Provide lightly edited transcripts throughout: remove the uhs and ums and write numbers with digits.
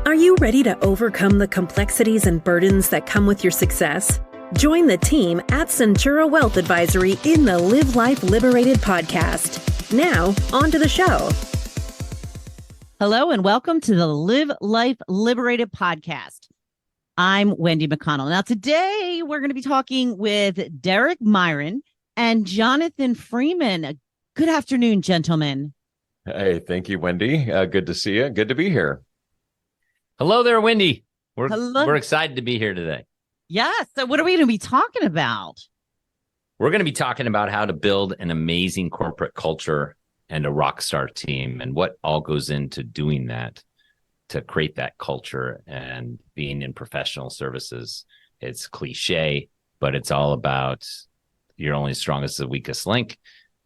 Are you ready to overcome the complexities and burdens that come with your success? Join the team at Centura Wealth Advisory in the Live Life Liberated podcast. Now, on to the show. Hello and welcome to the Live Life Liberated podcast. I'm Wendy McConnell. Now, today we're going to be talking with Derek Myron and Jonathan Freeman. Good afternoon, gentlemen. Hey, thank you, Wendy. Good to see you. Good to be here. Hello there, Wendy. Hello. We're excited to be here today. Yes. So what are we going to be talking about? We're going to be talking about how to build an amazing corporate culture and a Rockstar team and what all goes into doing that to create that culture and being in professional services. It's cliche, but it's all about you're only as strong as the weakest link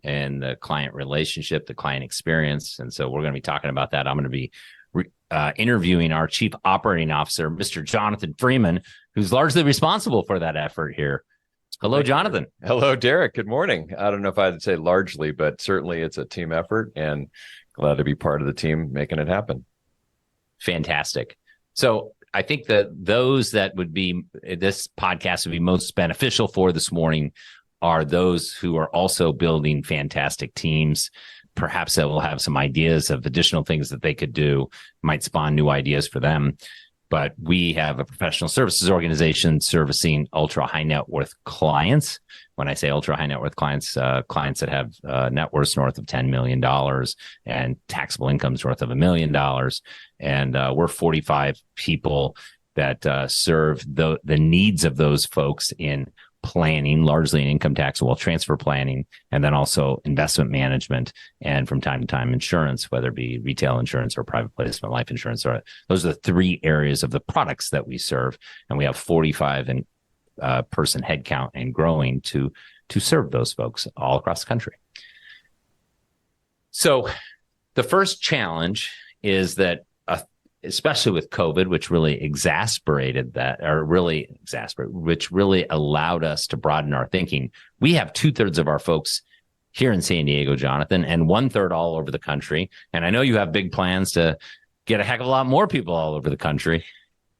and the client relationship, the client experience. And so we're going to be talking about that. I'm going to be interviewing our Chief Operating Officer, Mr. Jonathan Freeman, who's largely responsible for that effort here. Hello, Jonathan. Hello, Derek. Good morning. I don't know if I'd say largely, but certainly it's a team effort and glad to be part of the team making it happen. Fantastic. So I think that those that would be, this podcast would be most beneficial for this morning are those who are also building fantastic teams. Perhaps that will have some ideas of additional things that they could do, might spawn new ideas for them. But we have a professional services organization servicing ultra high net worth clients. When I say ultra high net worth clients, clients that have net worths north of $10 million and taxable incomes north of $1 million. And we're 45 people that serve the needs of those folks in planning, largely in income tax, wealth transfer planning, and then also investment management, and from time to time insurance, whether it be retail insurance or private placement life insurance. Or those are the three areas of the products that we serve, and we have 45 person headcount and growing to serve those folks all across the country. So the first challenge is that especially with COVID, which really which really allowed us to broaden our thinking. We have 2/3 of our folks here in San Diego, Jonathan, and 1/3 all over the country. And I know you have big plans to get a heck of a lot more people all over the country.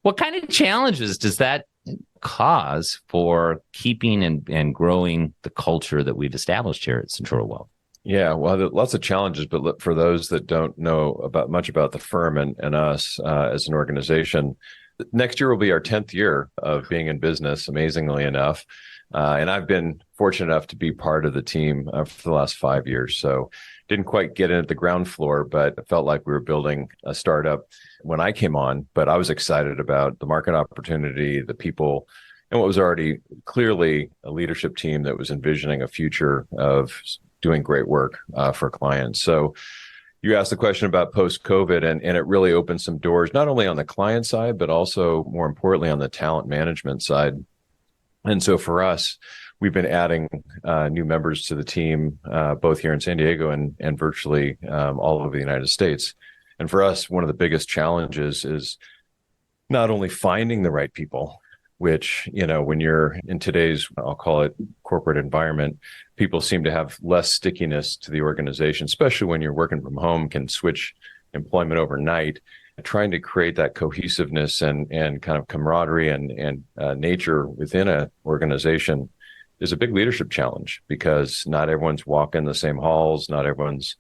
What kind of challenges does that cause for keeping and growing the culture that we've established here at Centura Wealth? Yeah, well, lots of challenges, but for those that don't know much about the firm and us as an organization, next year will be our 10th year of being in business, amazingly enough. And I've been fortunate enough to be part of the team for the last 5 years. So didn't quite get in at the ground floor, but it felt like we were building a startup when I came on. But I was excited about the market opportunity, the people, and what was already clearly a leadership team that was envisioning a future of doing great work for clients. So you asked the question about post-COVID, and it really opened some doors, not only on the client side, but also more importantly on the talent management side. And so for us, we've been adding new members to the team, both here in San Diego and virtually all over the United States. And for us, one of the biggest challenges is not only finding the right people, which, when you're in today's, I'll call it corporate environment, people seem to have less stickiness to the organization, especially when you're working from home, can switch employment overnight. Trying to create that cohesiveness and kind of camaraderie and nature within an organization is a big leadership challenge, because not everyone's walking the same halls, not everyone's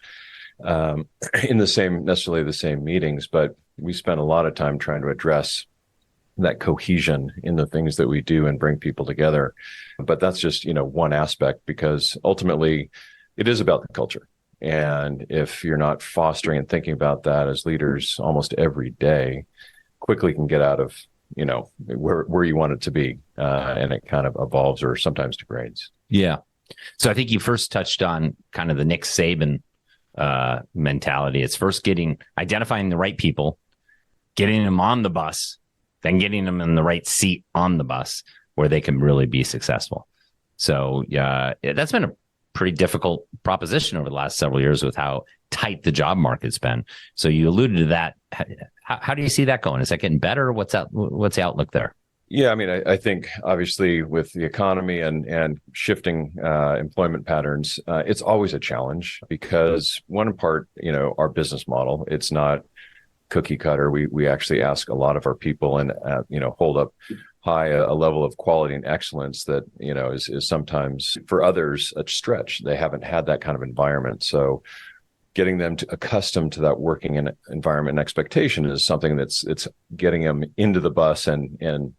in necessarily the same meetings, but we spend a lot of time trying to address that cohesion in the things that we do and bring people together. But that's just, one aspect, because ultimately it is about the culture. And if you're not fostering and thinking about that as leaders almost every day, quickly can get out of, where you want it to be. And it kind of evolves or sometimes degrades. Yeah. So I think you first touched on kind of the Nick Saban mentality. It's first identifying the right people, getting them on the bus, then getting them in the right seat on the bus where they can really be successful. So that's been a pretty difficult proposition over the last several years with how tight the job market's been. So you alluded to that. How do you see that going? Is that getting better? What's the outlook there? Yeah, I mean, I think obviously with the economy and shifting employment patterns, it's always a challenge because one part, our business model, it's not cookie cutter. We actually ask a lot of our people and hold up high a level of quality and excellence that is sometimes for others a stretch. They haven't had that kind of environment, so getting them accustomed to that working environment and expectation is something it's getting them into the bus and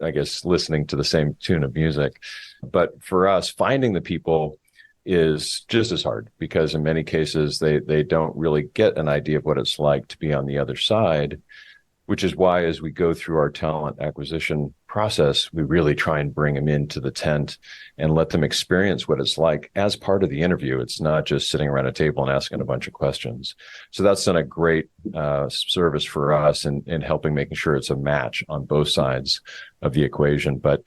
I guess listening to the same tune of music. But for us, finding the people is just as hard, because in many cases they don't really get an idea of what it's like to be on the other side, which is why as we go through our talent acquisition process, we really try and bring them into the tent and let them experience what it's like as part of the interview. It's not just sitting around a table and asking a bunch of questions. So that's done a great service for us in helping making sure it's a match on both sides of the equation. But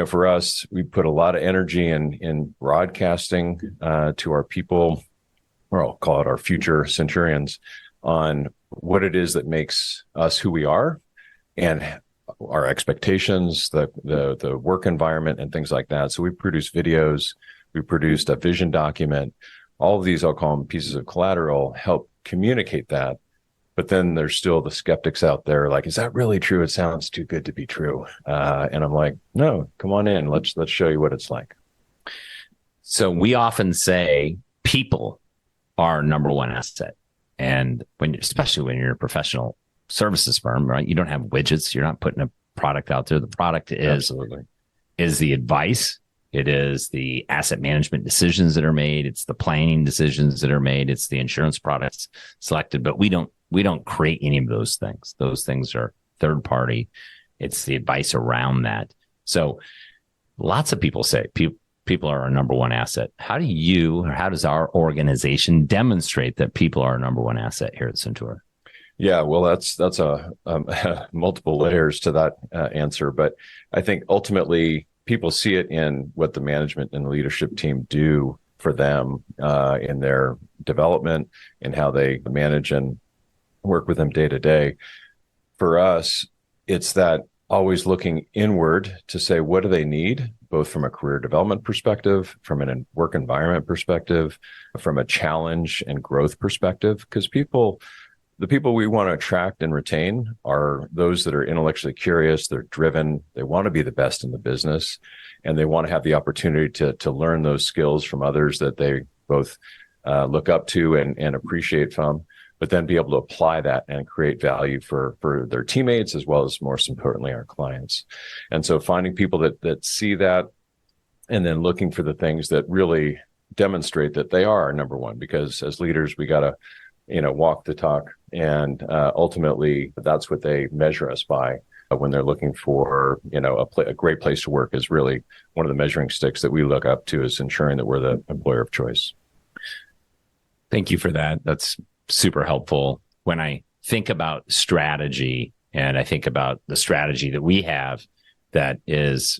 for us, we put a lot of energy in broadcasting to our people, or I'll call it our future Centurions, on what it is that makes us who we are and our expectations, the work environment and things like that. So we produce videos, we produced a vision document. All of these, I'll call them pieces of collateral, help communicate that. But then there's still the skeptics out there like, is that really true? It sounds too good to be true. And I'm like, no, come on in. Let's show you what it's like. So we often say people are number one asset. And especially when you're a professional services firm, right? You don't have widgets. You're not putting a product out there. The product is the advice. It is the asset management decisions that are made. It's the planning decisions that are made. It's the insurance products selected. But we don't create any of those things. Those things are third party. It's the advice around that. So lots of people say people are our number one asset. How does our organization demonstrate that people are our number one asset here at Centura? Yeah, well, that's a multiple layers to that answer. But I think ultimately people see it in what the management and the leadership team do for them in their development and how they manage and work with them day to day. For us, it's that always looking inward to say, what do they need, both from a career development perspective, from a work environment perspective, from a challenge and growth perspective, because the people we want to attract and retain are those that are intellectually curious, they're driven, they want to be the best in the business, and they want to have the opportunity to learn those skills from others that they both look up to and appreciate from, but then be able to apply that and create value for their teammates, as well as, most importantly, our clients. And so finding people that see that, and then looking for the things that really demonstrate that they are our number one, because as leaders, we got to walk the talk. And ultimately, that's what they measure us by when they're looking for, a great place to work is really one of the measuring sticks that we look up to, is ensuring that we're the employer of choice. Thank you for that. That's super helpful. When I think about strategy, and I think about the strategy that we have, that is,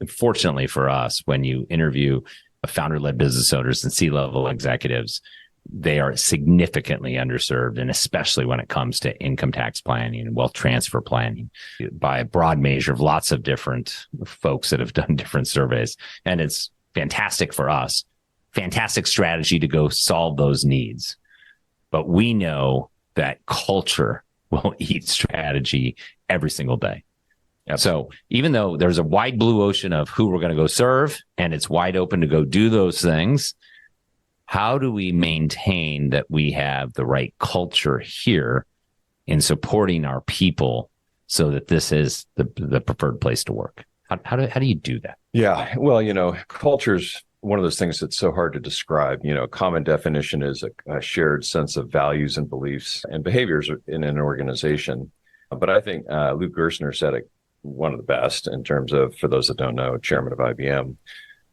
fortunately for us, when you interview founder-led business owners and C-level executives, they are significantly underserved, and especially when it comes to income tax planning and wealth transfer planning, by a broad measure of lots of different folks that have done different surveys. And it's fantastic for us, fantastic strategy to go solve those needs. But we know that culture will eat strategy every single day. Yep. So even though there's a wide blue ocean of who we're going to go serve, and it's wide open to go do those things, how do we maintain that we have the right culture here in supporting our people so that this is the preferred place to work? How do you do that? Yeah, well, culture's one of those things that's so hard to describe. Common definition is a shared sense of values and beliefs and behaviors in an organization. But I think Luke Gerstner said it one of the best in terms of, for those that don't know, chairman of IBM.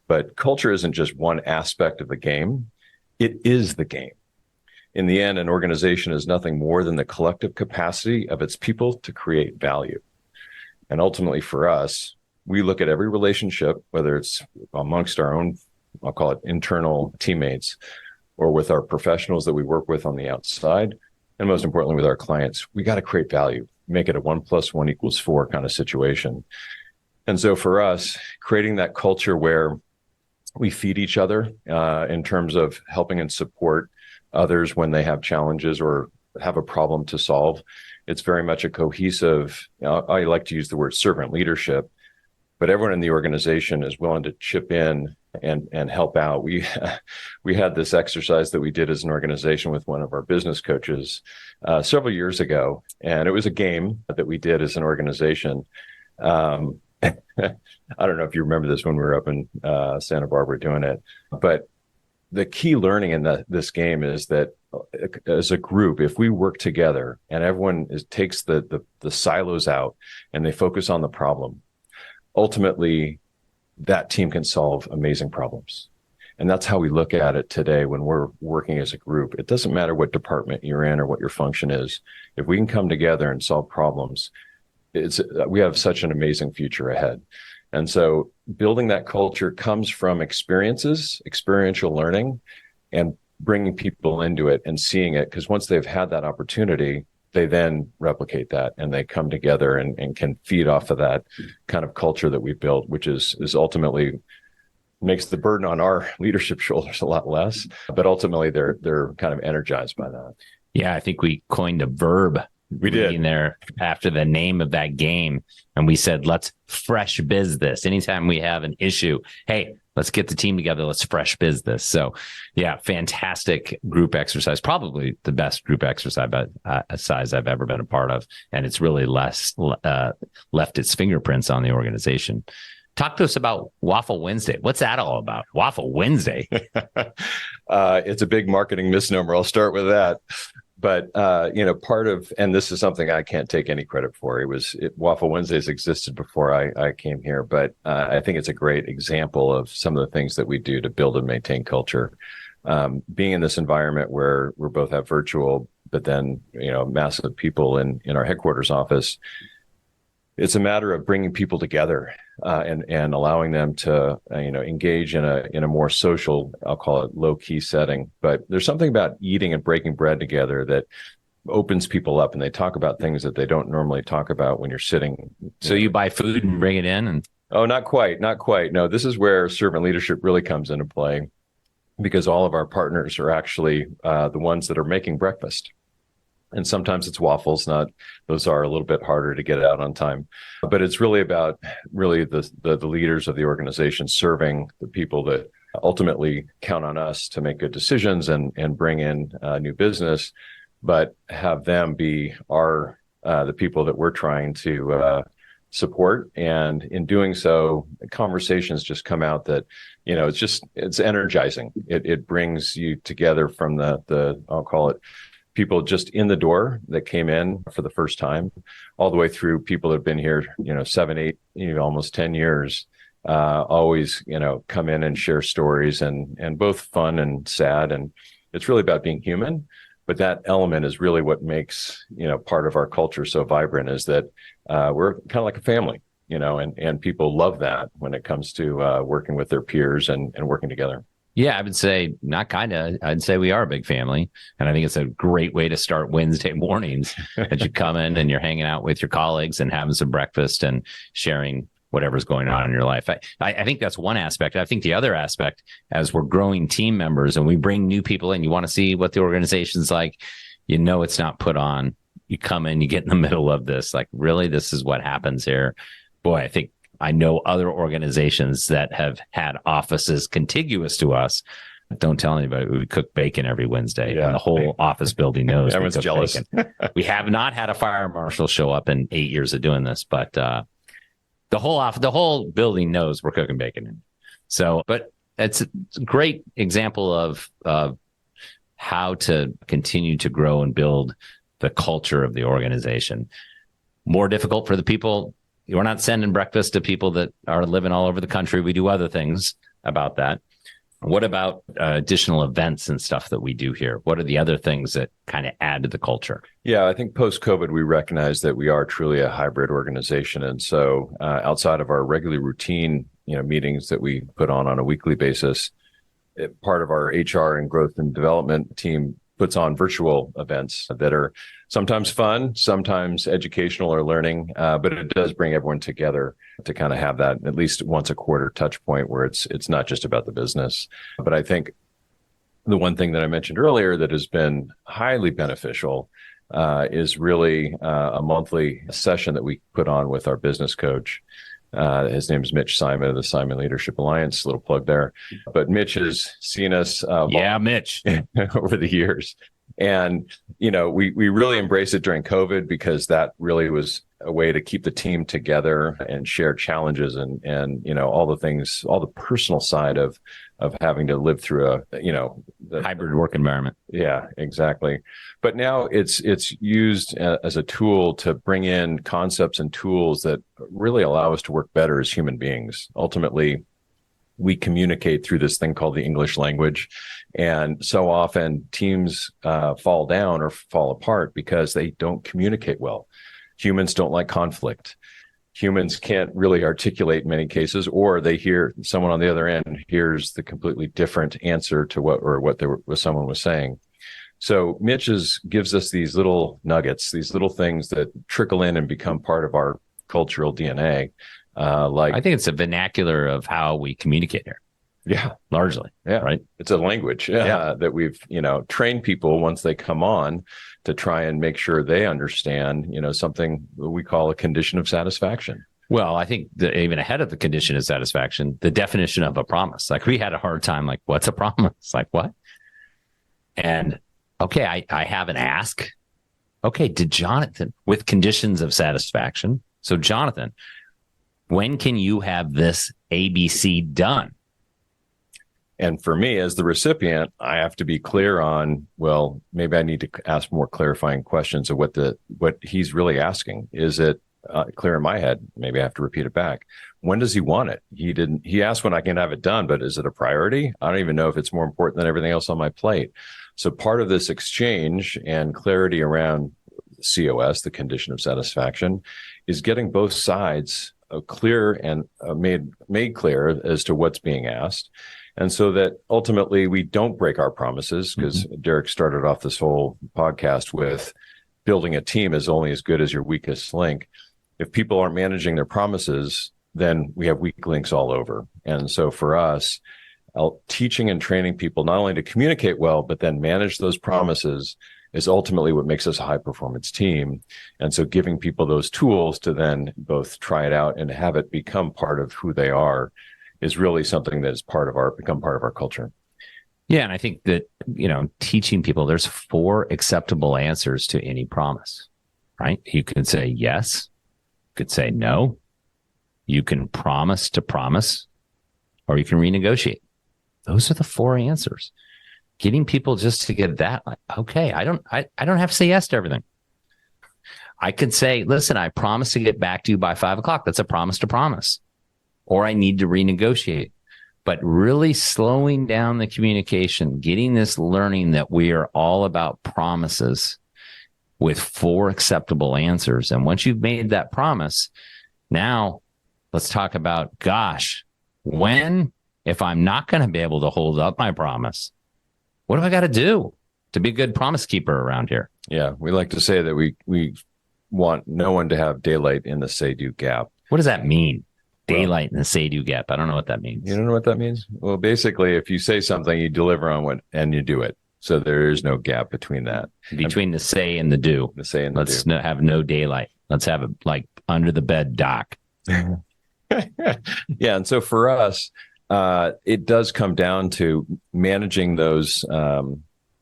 But culture isn't just one aspect of the game. It is the game. In the end, an organization is nothing more than the collective capacity of its people to create value. And ultimately for us, we look at every relationship, whether it's amongst our own, I'll call it internal teammates, or with our professionals that we work with on the outside, and most importantly with our clients. We got to create value, make it a 1 + 1 = 4 kind of situation. And so for us, creating that culture where we feed each other in terms of helping and support others when they have challenges, or have a problem to solve. It's very much a cohesive, I like to use the word servant leadership, but everyone in the organization is willing to chip in and help out. We had this exercise that we did as an organization with one of our business coaches several years ago, and it was a game that we did as an organization. I don't know if you remember this when we were up in Santa Barbara doing it, but the key learning in this game is that as a group, if we work together and everyone takes the silos out and they focus on the problem, ultimately that team can solve amazing problems. And that's how we look at it today when we're working as a group. It doesn't matter what department you're in or what your function is. If we can come together and solve problems, we have such an amazing future ahead. And so building that culture comes from experiential learning, and bringing people into it and seeing it. Because once they've had that opportunity, they then replicate that and they come together and can feed off of that kind of culture that we've built, which is ultimately makes the burden on our leadership shoulders a lot less. But ultimately, they're kind of energized by that. Yeah, I think we coined a verb. We did there after the name of that game. And we said, let's fresh biz this. Anytime we have an issue, hey, let's get the team together. Let's fresh biz this. So yeah, fantastic group exercise. Probably the best group exercise I've ever been a part of. And it's really left its fingerprints on the organization. Talk to us about Waffle Wednesday. What's that all about? Waffle Wednesday. It's a big marketing misnomer. I'll start with that. But, part of, and this is something I can't take any credit for. Waffle Wednesdays existed before I came here, but I think it's a great example of some of the things that we do to build and maintain culture. Being in this environment where we both have virtual, but then, massive people in our headquarters office, it's a matter of bringing people together and allowing them to engage in a more social, I'll call it low key setting. But there's something about eating and breaking bread together that opens people up, and they talk about things that they don't normally talk about when you're sitting. So you buy food and bring it in, and not quite. No, this is where servant leadership really comes into play, because all of our partners are actually the ones that are making breakfast. And sometimes it's waffles. Those are a little bit harder to get out on time, but it's really about the leaders of the organization serving the people that ultimately count on us to make good decisions and bring in new business, but have them be the people that we're trying to support. And in doing so, conversations just come out that, it's energizing. It brings you together from the I'll call it, people just in the door that came in for the first time, all the way through people that have been here, 7, 8, almost 10 years, always, come in and share stories and both fun and sad. And it's really about being human. But that element is really what makes, part of our culture so vibrant, is that we're kind of like a family, and people love that when it comes to working with their peers and working together. Yeah, I would say I'd say we are a big family. And I think it's a great way to start Wednesday mornings that you come in and you're hanging out with your colleagues and having some breakfast and sharing whatever's going on in your life. I think that's one aspect. I think the other aspect, as we're growing team members and we bring new people in, you want to see what the organization's like. It's not put on. You come in, you get in the middle of this, like, really, this is what happens here. Boy, I know other organizations that have had offices contiguous to us. Don't tell anybody. We cook bacon every Wednesday, and the whole office building knows. Everyone's jealous. We have not had a fire marshal show up in 8 years of doing this, but the whole building knows we're cooking bacon. So, but it's a great example of how to continue to grow and build the culture of the organization. More difficult for the people. We're not sending breakfast to people that are living all over the country. We do other things about that. What about additional events and stuff that we do here? What are the other things that kind of add to the culture? Yeah, I think post-COVID, we recognize that we are truly a hybrid organization. And so outside of our regular routine, meetings that we put on a weekly basis, part of our HR and growth and development team puts on virtual events that are sometimes fun, sometimes educational or learning, but it does bring everyone together to kind of have that at least once a quarter touch point where it's not just about the business. But I think the one thing that I mentioned earlier that has been highly beneficial is really a monthly session that we put on with our business coach. His name is Mitch Simon of the Simon Leadership Alliance. Little plug there. But Mitch has seen us Mitch over the years. And, we really embraced it during COVID because that really was a way to keep the team together and share challenges and all the things, all the personal side of having to live through the hybrid work environment. Yeah, exactly. But now it's used as a tool to bring in concepts and tools that really allow us to work better as human beings. Ultimately, we communicate through this thing called the English language. And so often teams fall down or fall apart because they don't communicate well. Humans don't like conflict. Humans can't really articulate in many cases, or they hear someone on the other end hears the completely different answer to what someone was saying. So Mitch gives us these little nuggets, these little things that trickle in and become part of our cultural DNA. I think it's a vernacular of how we communicate here. Yeah, largely. Yeah, right. It's a language that we've trained people once they come on to try and make sure they understand something we call a condition of satisfaction. Well, I think that even ahead of the condition of satisfaction, the definition of a promise. Like we had a hard time. Like, what's a promise? Like what? And okay, I have an ask. Okay, to Jonathan with conditions of satisfaction. So Jonathan, when can you have this ABC done? And for me, as the recipient, I have to be clear on, well, maybe I need to ask more clarifying questions of what he's really asking. Is it clear in my head? Maybe I have to repeat it back. When does he want it? He asked when I can have it done, but is it a priority? I don't even know if it's more important than everything else on my plate. So part of this exchange and clarity around COS, the condition of satisfaction, is getting both sides clear and made clear as to what's being asked. And so that ultimately we don't break our promises, because Derek started off this whole podcast with building a team is only as good as your weakest link. If people aren't managing their promises, then we have weak links all over. And so for us, teaching and training people not only to communicate well, but then manage those promises is ultimately what makes us a high performance team. And so giving people those tools to then both try it out and have it become part of who they are is really something that is become part of our culture. Yeah. And I think that, teaching people, there's 4 acceptable answers to any promise, right? You could say yes, you could say no, you can promise to promise, or you can renegotiate. Those are the 4 answers. Getting people just to get that, like, okay, I don't have to say yes to everything. I could say, listen, I promise to get back to you by 5:00. That's a promise to promise. Or I need to renegotiate. But really slowing down the communication, getting this learning that we are all about promises with 4 acceptable answers. And once you've made that promise, now let's talk about, gosh, if I'm not going to be able to hold up my promise, what do I got to do to be a good promise keeper around here? Yeah, we like to say that we want no one to have daylight in the say-do gap. What does that mean? Daylight in the say-do gap. I don't know what that means. You don't know what that means? Well, basically, if you say something, you deliver on and you do it. So there is no gap between that. Between the say and the do. The say and the do. Let's have no daylight. Let's have it like under the bed dock. Yeah. And so for us, it does come down to managing those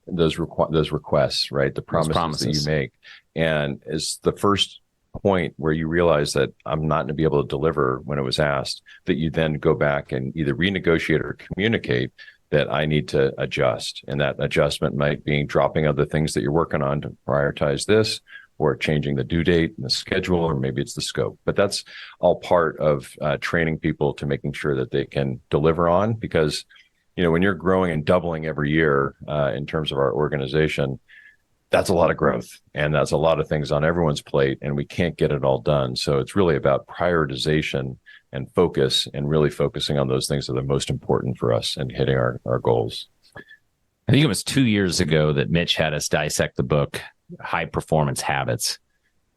requests, right? The promises that you make. And as the first point where you realize that I'm not going to be able to deliver when it was asked, that you then go back and either renegotiate or communicate that I need to adjust. And that adjustment might be dropping other things that you're working on to prioritize this, or changing the due date and the schedule, or maybe it's the scope. But that's all part of training people to making sure that they can deliver on, because, when you're growing and doubling every year in terms of our organization, that's a lot of growth, and that's a lot of things on everyone's plate, and we can't get it all done. So it's really about prioritization and focus, and really focusing on those things that are the most important for us and hitting our goals. I think it was 2 years ago that Mitch had us dissect the book, High Performance Habits.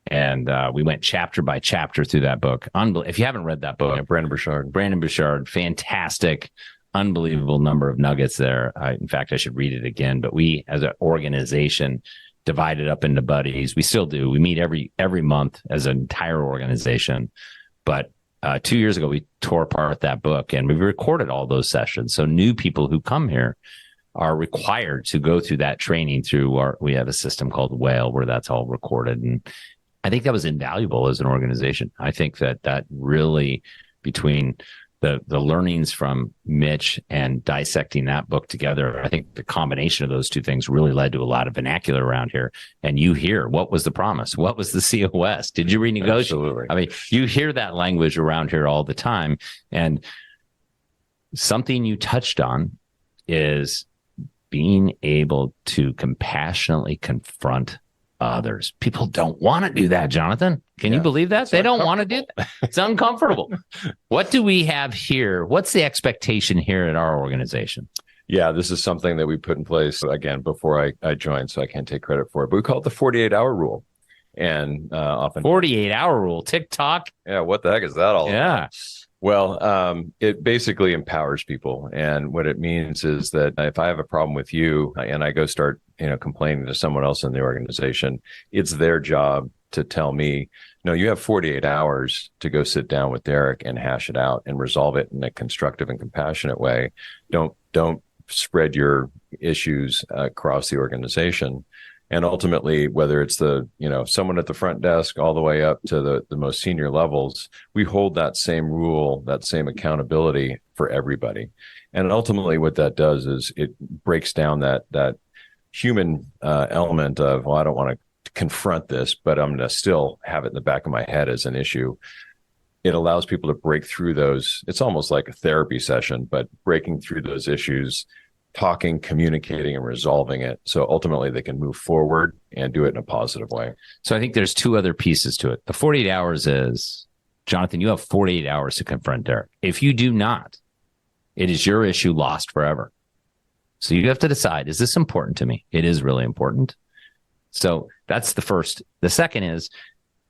And we went chapter by chapter through that book. If you haven't read that book, Brandon Bouchard, fantastic. unbelievable number of nuggets there. In fact, I should read it again. But we, as an organization, divided up into buddies. We still do. We meet every month as an entire organization. But 2 years ago, we tore apart that book and we recorded all those sessions. So new people who come here are required to go through that training we have a system called Whale where that's all recorded. And I think that was invaluable as an organization. I think that really, between the learnings from Mitch and dissecting that book together, I think the combination of those two things really led to a lot of vernacular around here. And you hear, what was the promise? What was the COS? Did you renegotiate? Absolutely. I mean, you hear that language around here all the time. And something you touched on is being able to compassionately confront others. People don't want to do that, Jonathan. Can you believe that? They don't want to do that. It's uncomfortable. What do we have here? What's the expectation here at our organization? Yeah, this is something that we put in place, again, before I joined, so I can't take credit for it. But we call it the 48-hour rule. And often 48-hour rule, TikTok. Yeah, what the heck is that all about? Well, it basically empowers people. And what it means is that if I have a problem with you and I go start, complaining to someone else in the organization, it's their job to tell me, no, you have 48 hours to go sit down with Derek and hash it out and resolve it in a constructive and compassionate way. Don't spread your issues across the organization. And ultimately, whether it's someone at the front desk all the way up to the most senior levels, we hold that same rule, that same accountability for everybody. And ultimately what that does is it breaks down that human element of, well, I don't want to confront this, but I'm going to still have it in the back of my head as an issue. It allows people to break through those. It's almost like a therapy session, but breaking through those issues, talking, communicating, and resolving it. So ultimately they can move forward and do it in a positive way. So I think there's two other pieces to it. The 48 hours is, Jonathan, you have 48 hours to confront Derek. If you do not, it is your issue lost forever. So you have to decide, is this important to me? It is really important. So that's the first. The second is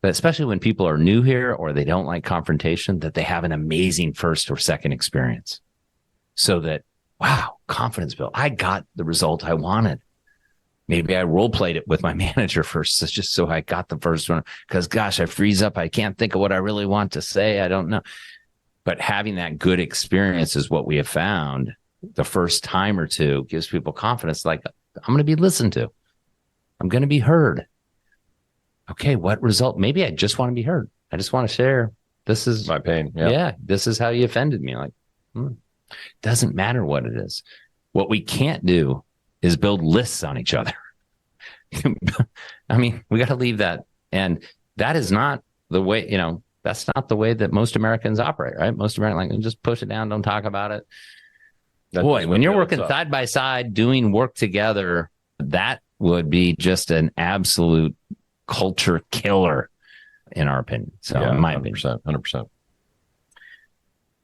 that especially when people are new here or they don't like confrontation, that they have an amazing first or second experience. So that, wow, confidence build. I got the result I wanted. Maybe I role played it with my manager first, just so I got the first one. Because gosh, I freeze up. I can't think of what I really want to say. I don't know. But having that good experience is what we have found. The first time or two gives people confidence. Like, I'm going to be listened to. I'm going to be heard. Okay, what result? Maybe I just want to be heard. I just want to share. This is my pain. Yeah, this is how you offended me. Like, doesn't matter what it is. What we can't do is build lists on each other. I mean, we got to leave that. And that is not the way, that's not the way that most Americans operate, right? Most Americans just push it down, don't talk about it. Boy, when you're working side by side, doing work together, that would be just an absolute culture killer, in our opinion. So, in my opinion, 100%.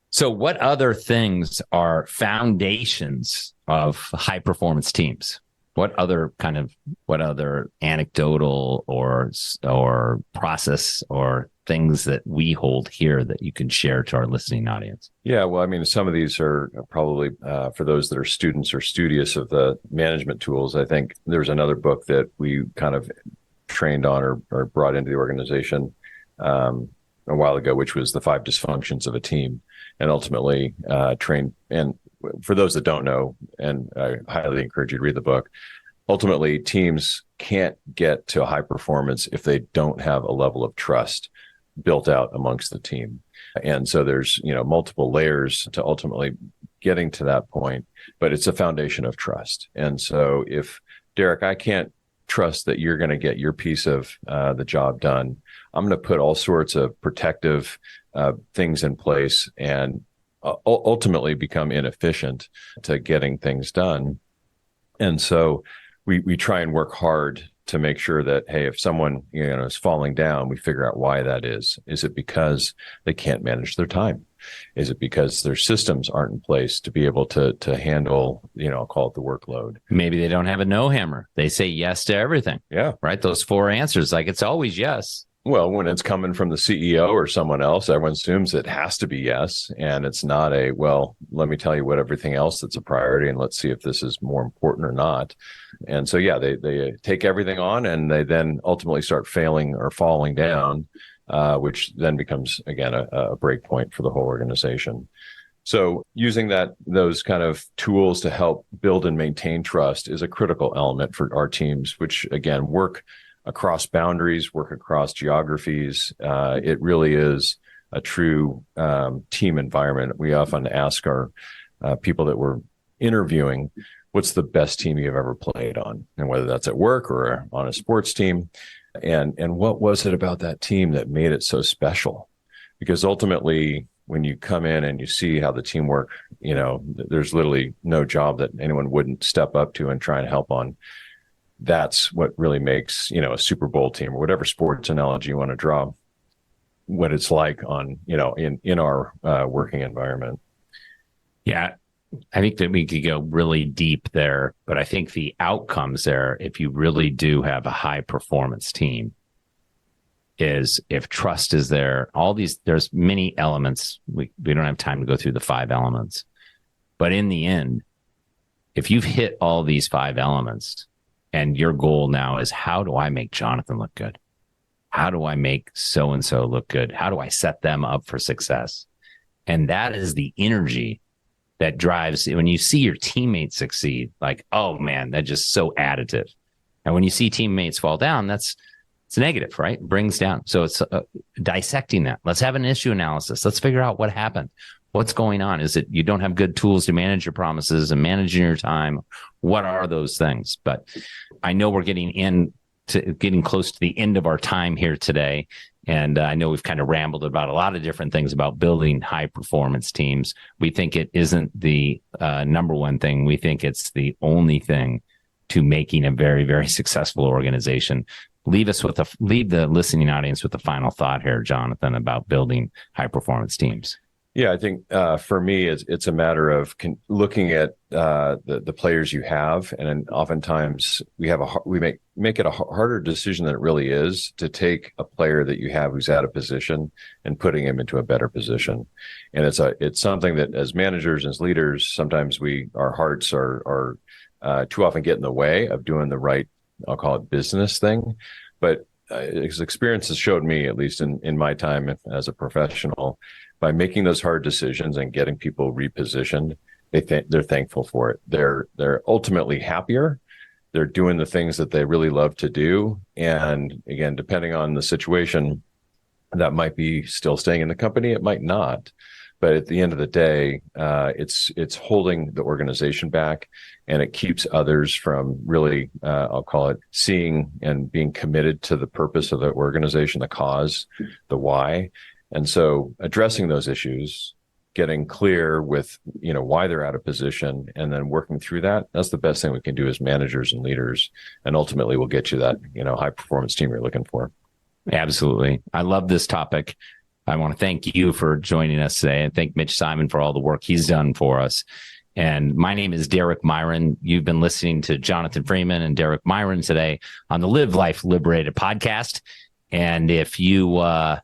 So what other things are foundations of high performance teams? What other anecdotal or process or things that we hold here that you can share to our listening audience? Yeah, well, I mean, some of these are probably for those that are students or studious of the management tools. I think there's another book that we kind of trained on or brought into the organization a while ago, which was The 5 Dysfunctions of a Team, and ultimately trained. And for those that don't know, and I highly encourage you to read the book, ultimately teams can't get to a high performance if they don't have a level of trust built out amongst the team. And so there's, multiple layers to ultimately getting to that point, but it's a foundation of trust. And so if, Derek, I can't trust that you're going to get your piece of the job done, I'm going to put all sorts of protective things in place and ultimately become inefficient to getting things done. And so we try and work hard to make sure that, hey, if someone is falling down, we figure out why that is. Is it because they can't manage their time? Is it because their systems aren't in place to be able to handle, I'll call it the workload? Maybe they don't have a no hammer. They say yes to everything. Yeah. Right. Those 4 answers, like it's always yes. Well, when it's coming from the CEO or someone else, everyone assumes it has to be yes. And it's not well, let me tell you what everything else that's a priority and let's see if this is more important or not. And so, yeah, they take everything on and they then ultimately start failing or falling down, which then becomes, again, a break point for the whole organization. So using those kind of tools to help build and maintain trust is a critical element for our teams, which, again, work across boundaries, work across geographies. It really is a true team environment. We often ask our people that we're interviewing, what's the best team you've ever played on? And whether that's at work or on a sports team. And what was it about that team that made it so special? Because ultimately, when you come in and you see how the teamwork, there's literally no job that anyone wouldn't step up to and try and help on. That's what really makes, a Super Bowl team or whatever sports analogy you want to draw, what it's like on, in our working environment. Yeah, I think that we could go really deep there, but I think the outcomes there, if you really do have a high performance team, is if trust is there, there's many elements. We don't have time to go through the 5 elements, but in the end, if you've hit all these 5 elements, and your goal now is, how do I make Jonathan look good? How do I make so-and-so look good? How do I set them up for success? And that is the energy that drives, when you see your teammates succeed, like, oh man, that's just so additive. And when you see teammates fall down, it's negative, right? It brings down. So it's dissecting that. Let's have an issue analysis. Let's figure out what happened. What's going on? Is it you don't have good tools to manage your promises and managing your time? What are those things? But I know we're getting close to the end of our time here today. And I know we've kind of rambled about a lot of different things about building high performance teams. We think it isn't the number one thing. We think it's the only thing to making a very, very successful organization. Leave the listening audience with a final thought here, Jonathan, about building high performance teams. Yeah, I think for me, it's a matter of looking at the players you have, and then oftentimes we make it a harder decision than it really is to take a player that you have who's out of position and putting him into a better position. And it's something that as managers and as leaders, sometimes our hearts are too often get in the way of doing the right, I'll call it, business thing, but experience has showed me, at least in my time as a professional, by making those hard decisions and getting people repositioned, they're thankful for it. They're ultimately happier. They're doing the things that they really love to do. And again, depending on the situation, that might be still staying in the company. It might not. But at the end of the day, it's holding the organization back, and it keeps others from really, I'll call it, seeing and being committed to the purpose of the organization, the cause, the why. And so addressing those issues, getting clear with, why they're out of position, and then working through that's the best thing we can do as managers and leaders. And ultimately we'll get you that, high performance team you're looking for. Absolutely. I love this topic. I want to thank you for joining us today, and thank Mitch Simon for all the work he's done for us. And my name is Derek Myron. You've been listening to Jonathan Freeman and Derek Myron today on the Live Life Liberated podcast. And if you, let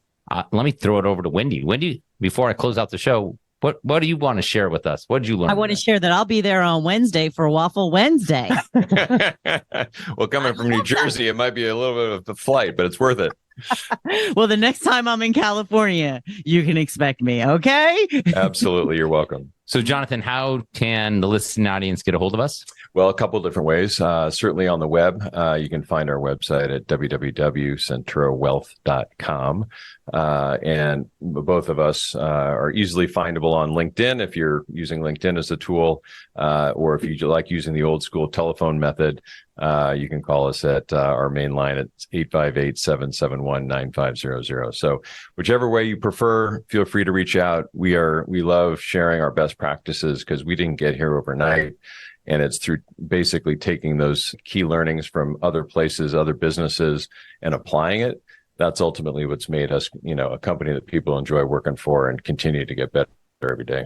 me throw it over to Wendy. Wendy, before I close out the show, what do you want to share with us? What did you learn? I want to share that I'll be there on Wednesday for Waffle Wednesday. Well, coming from New Jersey, it might be a little bit of a flight, but it's worth it. Well, the next time I'm in California, you can expect me. Okay. Absolutely. You're welcome. So, Jonathan, how can the listening audience get a hold of us? Well, a couple of different ways. Certainly on the web, you can find our website at www.centurawealth.com. And both of us are easily findable on LinkedIn if you're using LinkedIn as a tool, or if you like using the old school telephone method, you can call us at our main line at 858-771-9500. So whichever way you prefer, feel free to reach out. We love sharing our best practices because we didn't get here overnight. And it's through basically taking those key learnings from other places, other businesses, and applying it. That's ultimately what's made us, a company that people enjoy working for and continue to get better every day.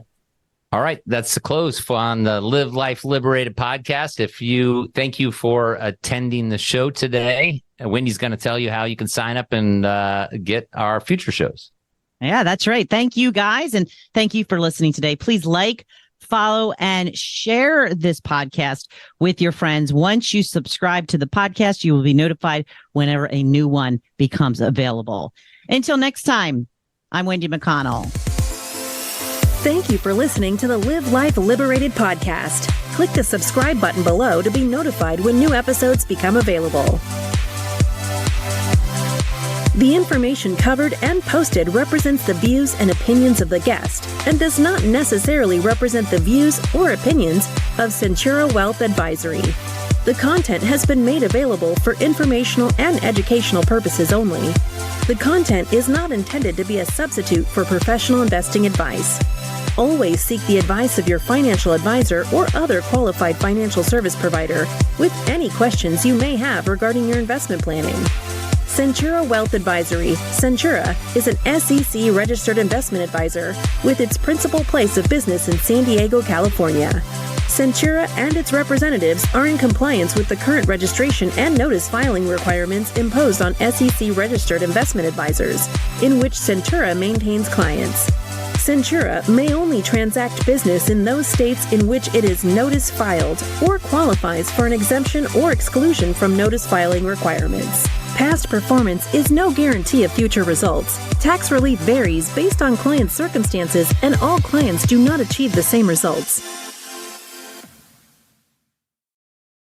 All right. That's the close on the Live Life Liberated podcast. Thank you for attending the show today. Wendy's going to tell you how you can sign up and get our future shows. Yeah, that's right. Thank you, guys. And thank you for listening today. Please like, follow, and share this podcast with your friends. Once you subscribe to the podcast, you will be notified whenever a new one becomes available. Until next time, I'm Wendy McConnell. Thank you for listening to the Live Life Liberated podcast. Click the subscribe button below to be notified when new episodes become available. The information covered and posted represents the views and opinions of the guest and does not necessarily represent the views or opinions of Centura Wealth Advisory. The content has been made available for informational and educational purposes only. The content is not intended to be a substitute for professional investing advice. Always seek the advice of your financial advisor or other qualified financial service provider with any questions you may have regarding your investment planning. Centura Wealth Advisory. Centura is an SEC registered investment advisor with its principal place of business in San Diego, California. Centura and its representatives are in compliance with the current registration and notice filing requirements imposed on SEC registered investment advisors, in which Centura maintains clients. Centura may only transact business in those states in which it is notice filed or qualifies for an exemption or exclusion from notice filing requirements. Past performance is no guarantee of future results. Tax relief varies based on client circumstances, and all clients do not achieve the same results.